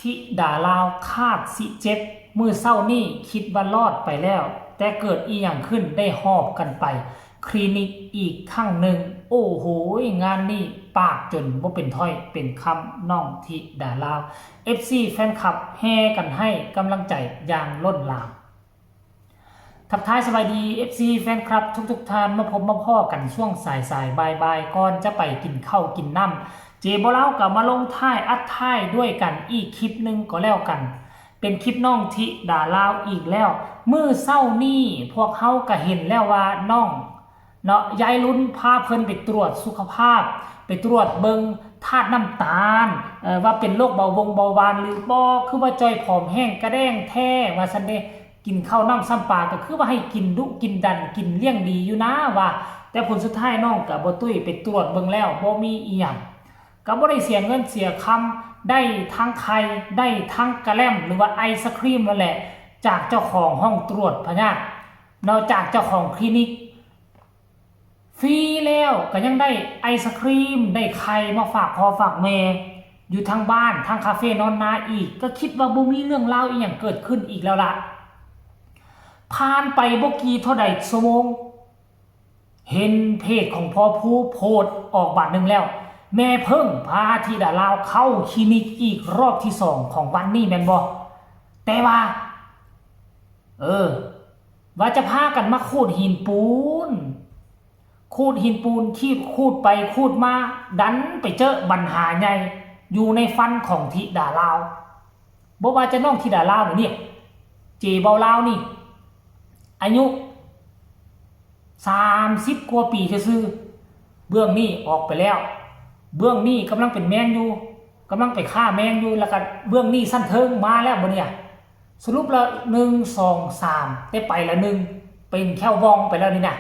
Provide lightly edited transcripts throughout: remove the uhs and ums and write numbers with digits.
ทิดาลาวคาดสิเจ็บมือเศร้านี่คิดว่ารอดไปแล้วแต่เกิดอีหยังขึ้นได้หอบกันไปคลินิกอีกครั้งหนึ่งโอ้โหงานนี้ปากจนว่าเป็นถ้อยเป็นคำน้องทิดาลาว FC แฟนคลับแห่กันให้กำลังใจอย่างล้นหลามทักทายสบายดี FC แฟนคลับทุกท่านมาพบมาพ่อกันช่วงสายบ่ายก่อนจะไปกินข้าวกินน้ำเจบเล่ากับมาลงท้ายอัดท้ายด้วยกันอีกคลิปหนึ่งก็แล้วกันเป็นคลิปน้องทิดาลาวอีกแล้วมื้อเช้านี้พวกเขาก็เห็นแล้วว่าน้องเนาะยายลุ้นพาเพิ่นไปตรวจสุขภาพไปตรวจเบิงธาตุน้ำตาลว่าเป็นโรคเบาหวานหรือบ่คือว่าจอยผอมแห้งกระแดงแท้ว่าซั่นเด้กินข้าวน้ำซ้ำปลาก็คือว่าให้กินดุกินดันกินเลี้ยงดีอยู่นะว่าแต่ผลสุดท้ายน้องก็บ่ตุ้ยไปตรวจเบิ่งแล้วบ่มีอีหยังก็บ่ได้เสียเงินเสียคำได้ทั้งไข่ได้ทั้งกระแลมหรือว่าไอศครีมนั่นแหละจากเจ้าของห้องตรวจพญาตินอกจากเจ้าของคลินิกฟรีแล้วก็ยังได้ไอศครีมได้ไข่มาฝากพ่อฝากแม่อยู่ทางบ้านทางคาเฟ่นอนนาอีกก็คิดว่าบ่มีเรื่องเล่าอีหยังเกิดขึ้นอีกแล้วล่ะผ่านไปบ่กี่เท่าใดชั่วโมงเห็นเพจของพ่อผู้โพสต์ออกบัตรหนึ่งแล้วแม่เพิ่งพาธิดาลาวเข้าคลินิกอีกรอบที่2ของวันนี้แม่นบ่แต่ว่าว่าจะพากันมาขูดหินปูนที่ขูดไปขูดมาดันไปเจอปัญหาใหญ่อยู่ในฟันของธิดาลาวบ่ว่าจะน้องธิดาลาวเนี่ยเจเบาลาวนี่อายุ30 กว่าปีซื่อเบื้องนี้ออกไปแล้วเบื้องนี้กำลังเป็นแมงอยู่กำลังไปฆ่าแมงอยู่แล้วก็เบื้องนี้สั้นเทิงมาแล้วบ่เนี่ยสรุปแล้ว1 2 3ได้ไปละ1เป็นแค่วองไปแล้วนี่นะ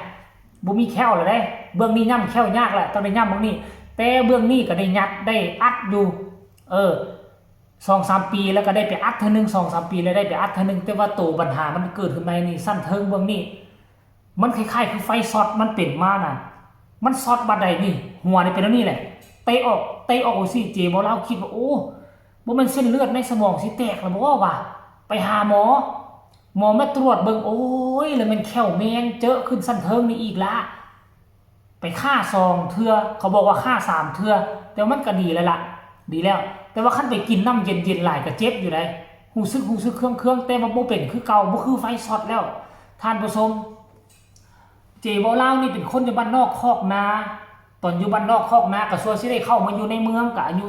บ่มีแค่วแล้วได้เบื้องนี้ย่ำแค่วยากแหละต้องได้ย่ำเบื้องนี้แต่เบื้องนี้ก็ได้ยัดได้อัดอยู่2-3 ปีแล้วก็ได้ไปอัดเท่านึง2-3 ปีแล้วได้ไปอัดเท่านึงแต่ว่าตัวปัญหามันเกิดขึ้นมานี่สั้นเทิงเบื้องนี้มันคล้ายๆคือไฟช็อตมันเป็นมาน่ะมันช็อตบัดใดนี่หัวนี่เป็นแล้วนี่แหละเตะออกสิเจบ่เราคิดว่าโอ้บ่มันเส้นเลือดในสมองสิแตกแล้วบ่ว่าไปหาหมอมาตรวจเบิ่งโอ้ยแล้วมันแค่วแมงเจอขึ้นสั้นเทิงนี่อีกละไปฆ่า2 เทื่อเขาบอกว่าฆ่า3 เทื่อแต่มันก็ดีแล้วล่ะดีแล้วแต่ว่าคันไปกินน้ำเย็นๆหลายก็เจ็บอยู่ได้หูซึกเครื่องแต่ว่าบ่เป็นคือเก่าบ่คือไฟช็อตแล้วท่านผู้ชมเจบ่เล่านี่เป็นคนอยู่บ้านนอกคอกนาตอนอยู่บ้านนอกคอกนาก็ส่วนสิได้เข้ามาอยู่ในเมืองก็อายุ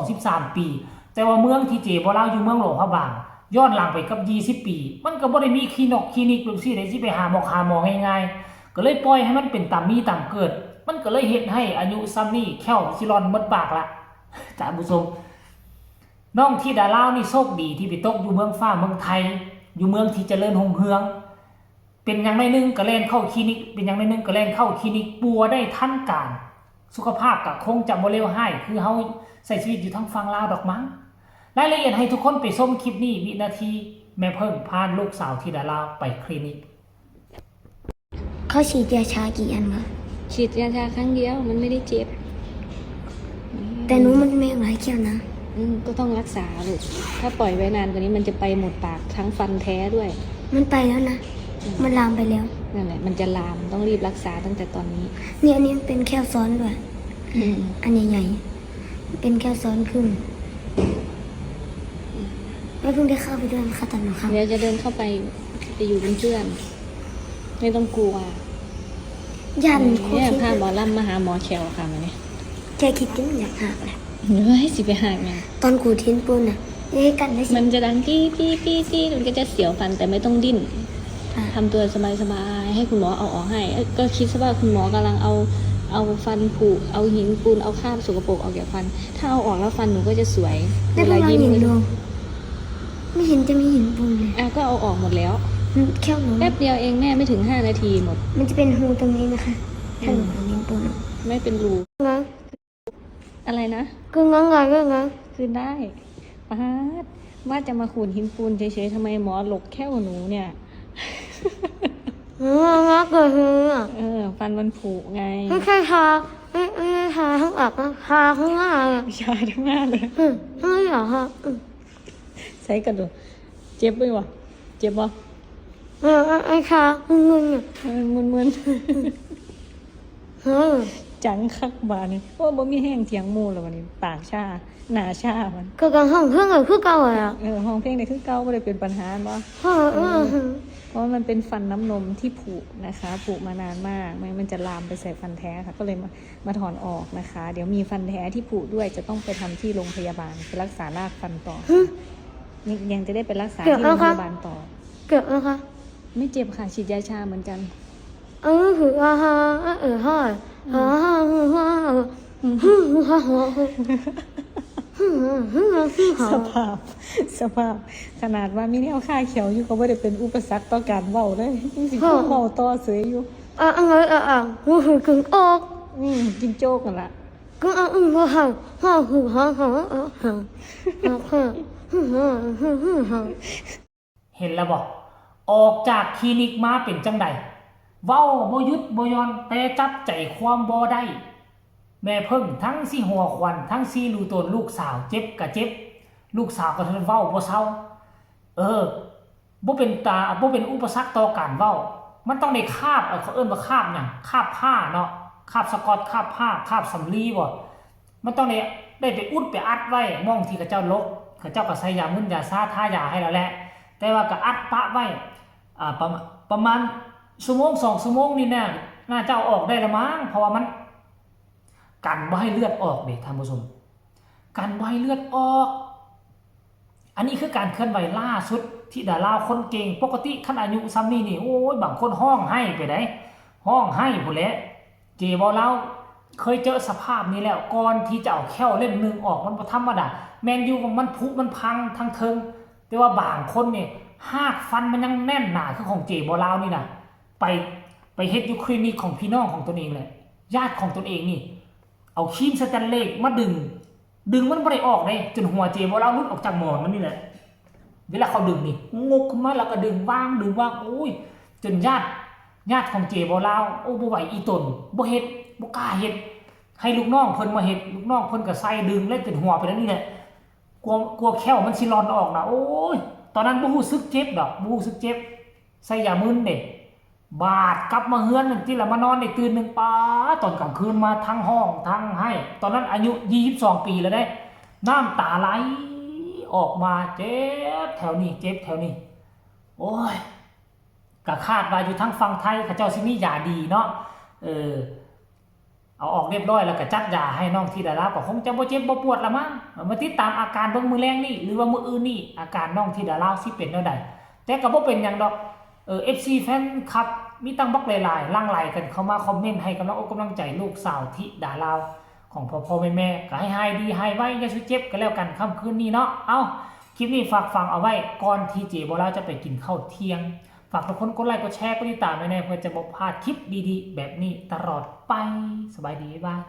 12-13 ปีแต่ว่าเมืองที่เจบ่เล่าอยู่เมืองหลวงพระบางย้อนหลังไปกับ20 ปีมันก็บ่ได้มีคลินิกแบบซี่ได้สิไปหาหมอง่ายๆก็เลยปล่อยให้มันเป็นตามมีตามเกิดมันก็เลยเฮ็ดให้อายุซ้ำนี้แค่วสิรอนหมดปากละท่านผู้ชมน้องธิดาลาวนี่โชคดีที่ไปตกอยู่เมืองฟ้าเมืองไทยอยู่เมืองที่เจริญรุ่งเรืองเป็นอย่างไรนึงก็แล่นเข้าคลินิกเป็นอย่างไรนึงก็แล่นเข้าคลินิกปัวได้ทันการสุขภาพก็คงจะบ่เลวร้ายคือเฮาใช้ชีวิตอยู่ทางฝั่งลาวดอกมั้งรายละเอียดให้ทุกคนไปชมคลิปนี้วินาทีแม่เพิ่งพาลูกสาวธิดาลาวไปคลินิกเขาฉีดยาชากี่อันคะฉีดยาชาครั้งเดียวมันไม่ได้เจ็บแต่หนูมันไม่หลายเขี้ยวนะก็ต้องรักษาลูกถ้าปล่อยไว้นานกว่านี้มันจะไปหมดปากทั้งฟันแท้ด้วยมันไปแล้วนะมันลามไปแล้วนั่นแหละมันจะลามต้องรีบรักษาตั้งแต่ตอนนี้เนี่ยอันนี้เป็นแค่ซ้อนด้วยอันใหญ่ๆเป็นแค่ซ้อนขึ้นไม่เพิ่งได้เข้าไปด้วยนะคะตอนหนูครับเดี๋ยวจะเดินเข้าไปอยู่เป็นเพื่อนไม่ต้องกลัวยันเนี่ยพาหมอลำมาหาหมอแขวค่ะมาเนี่ยแกคิดยังอยากหักเลยให้สิไปหักไงตอนกูทิ้นปูนอ่ะกันได้สิมันจะดังปี้มันก็จะเสียวฟันแต่ไม่ต้องดิ้นทำตัวสบายๆให้คุณหมอเอาออกให้ก็คิดซะว่าคุณหมอกำลังเอาฟันผุเอาหินปูนเอาคราบสกปรกออกจากฟันถ้าเอาออกแล้วฟันหนูก็จะสวยเวลายิ้มไม่เห็นจะมีหินปูนเลยก็เอาออกหมดแล้วแค่หนูแป๊บเดียวเองแม่ไม่ถึง5 นาทีหมดมันจะเป็นรูตรงนี้นะคะถ้าหนูหินปูนไม่เป็นรูงั้นอะไรนะก็งั้นคือได้ป้าว่าจะมาขูดหินปูนเฉยๆทำไมหมอหลกแค่หนูเนี่ยงักเลยฟันมันผุไงไม่ใช่ทาไม่ใช่ทาทั้งอักทาทั้งหน้าชาทั้งหน้าเลยไม่อยากค่ะ ใส่กระดูกเจ็บไหมวะเจ็บบ่ ไอ้ค่ะมึนๆอ่ะ มึน เฮ้อ ๆจังคักบาดนี่โอ้บ่มีแห้งเถียงหมู่แล้ววันนี้ปากชาหน้าชามัน ก็กำห้องเพิ่งคือเก่าอ่ะ ห้องเพลงนี่คือเก่าบ่ได้เป็นปัญหาบ่ เพราะมันเป็นฟันน้ำนมที่ผุนะคะผุมานานมากมันจะลามไปใส่ฟันแท้ค่ะก็เลยมาถอนออกนะคะ เดี๋ยวมีฟันแท้ที่ผุด้วยจะต้องไปทำที่โรงพยาบาลไปรักษารากฟันต่อยังจะได้ไปรักษาที่โรงพยาบาลต่อ เกิดแล้วคะ ไม่เจ็บค่ะฉีดยาชาเหมือนกัน คือฮะฮ่าสภาพขนาดว่ามีแนวค่าเขียวอยู่ก็ไม่ได้เป็นอุปสรรคต่อการเว้าเลยยังสิเข้าเว้าต่อเสยอยู่กึ่งออก กินโจ๊กกันละ ก็เห็นแล้วบอกออกจากคลินิกมาเป็นจังใดเว้าบ่หยุดบ่หย่อนแต่จับใจความบ่ได้ แม่เพิ่งทั้งสิหัวควันทั้งสิรู้ตนลูกสาวเจ็บก็เจ็บลูกสาวก็เทินเว้าบ่เซาบ่เป็นอุปสรรคต่อการเว้ามันต้องได้คาบเขาเอิ้นว่าคาบหยังคาบผ้าเนาะคาบสกอตคาบผ้าคาบสำลีบ่มันต้องได้ไปอุดไปอัดไว้มองที่เขาเจ้าลกเขาเจ้าก็ใส่ยามึนยาซ่าทายาให้แล้วแหละแต่ว่าก็อัดปะไว้ประมาณชั่วโมง2ชั่วโมงนี่น่าจะเอาออกได้ละมั้งเพราะว่ามันกันบ่ให้เลือดออกเด้ท่านผู้ชมกันบ่ให้เลือดออกอันนี้คือการเคลื่อนไหวล่าสุดที่ดาราคนเก่งปกติคันอายุซ้ำนี่โอ้ยบางคนห้องให้ไปได้ห้องให้พุ่นแหละเจบ่เราเคยเจอสภาพนี้แล้วก่อนที่จะเอาแข้วเล่มนึงออกมันบ่ธรรมดาแมนยูมันผุมันพังทั้งเทิงแต่ว่าบางคนเนี่ยหากฟันมันยังแน่นหนาคือของเจบ่เรานี่นะไปเฮ็ดอยู่คลินิกของพี่น้องของตนเองเลยญาติของตนเองนี่เอาครีมสแตนเลสมาดึงมันไม่ได้ออกเลยจนหัวเจบ่เราหลุดออกจากหมอนมันนี่แหละเวลาเขาดึงนี่งกขึ้นมาแล้วก็ดึงว่างโอ้ยจนญาติของเจบ่เราโอ้บ่ไหวอีตนบ่เฮ็ดบ่กล้าเฮ็ดให้ลูกน้องเพิ่นมาเฮ็ดลูกน้องเพิ่นก็ใส่ดึงแล้วจนหัวไปแล้วนี่แหละกลัวแข้วมันสิรอนออกนะโอ้ยตอนนั้นบ่รู้สึกเจ็บดอกบ่รู้สึกเจ็บใส่ยามึนเด้บาดกลับมาเฮือนนั่นที่ละมานอนได้ตื่นนึงป้าตอนกลางคืนมาทั้งห้องทั้งให้ตอนนั้นอายุ22ปีแล้วได้น้ำตาไหลออกมาเจ็บแถวนี้โอ้ยก็คาดว่าอยู่ทั้งฝั่งไทยเขาเจ้าสิมียาดีเนาะเอาออกเรียบร้อยแล้วก็จัดยาให้น้องที่ดาราก็คงจะบ่เจ็บบ่ปวดละมั้งมาติดตามอาการเบิ่งมื้อแรงนี่หรือว่ามื้ออื่นนี่อาการน้องที่ดาราสิเป็นแนวใดแต่ก็บ่เป็นหยังดอกFC แฟนคลับมีตั้งบักหลายๆล่างไหลกันเข้ามาคอมเมนต์ให้กำลังใจลูกสาวธิดาราของพ่อแม่ก็ให้หายดีหายไว้อย่าสุดเจ็บกันแล้วกันค่ำคืนนี้เนาะเอาคลิปนี้ฝากฟังเอาไว้ก่อนที่เจบ่เราจะไปกินข้าวเที่ยงฝากทุกคนกดไลค์กดแชร์กดติดตามไว้แน่เพื่อจะบ่พลาดคลิปดีๆแบบนี้ตลอดไปสบายดีบ๊ายบาย